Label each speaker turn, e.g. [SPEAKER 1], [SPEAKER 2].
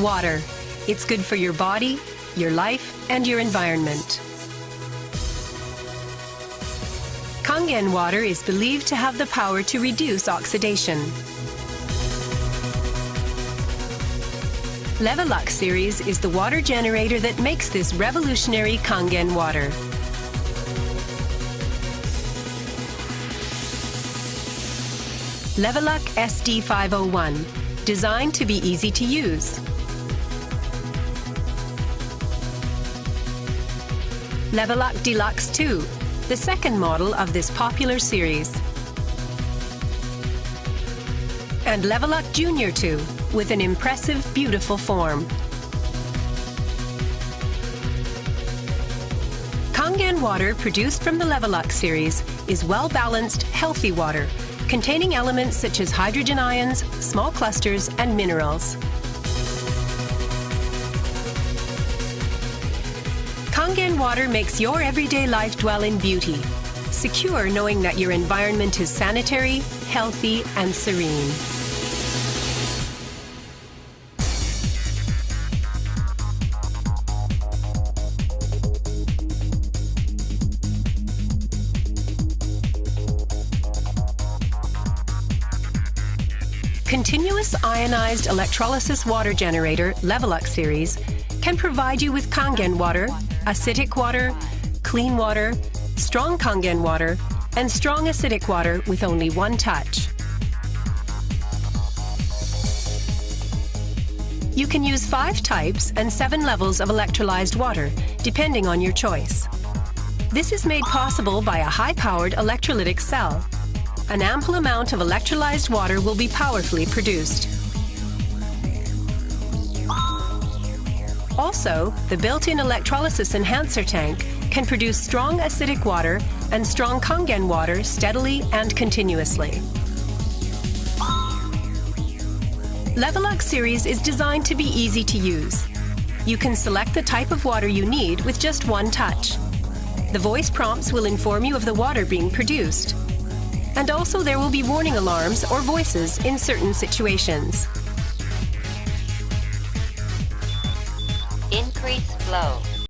[SPEAKER 1] Water. It's good for your body, your life, and your environment. Kangen water is believed to have the power to reduce oxidation. Levelux series is the water generator that makes this revolutionary Kangen water. Levelux SD501, designed to be easy to use. Levelux Deluxe 2, the second model of this popular series. And Levelux Junior 2, with an impressive, beautiful form. Kangen water produced from the Levelux series is well-balanced, healthy water, containing elements such as hydrogen ions, small clusters, and minerals. Kangen water makes your everyday life dwell in beauty, secure knowing that your environment is sanitary, healthy, and serene. Continuous ionized electrolysis water generator Levelux series can provide you with Kangen water, acidic water, clean water, strong Kangen water, and strong acidic water with only one touch. You can use 5 types and 7 levels of electrolyzed water, depending on your choice. This is made possible by a high-powered electrolytic cell. An ample amount of electrolyzed water will be powerfully produced. Also, the built-in electrolysis enhancer tank can produce strong acidic water and strong Kangen water steadily and continuously. Levelux series is designed to be easy to use. You can select the type of water you need with just one touch. The voice prompts will inform you of the water being produced. And also there will be warning alarms or voices in certain situations.
[SPEAKER 2] Increase flow.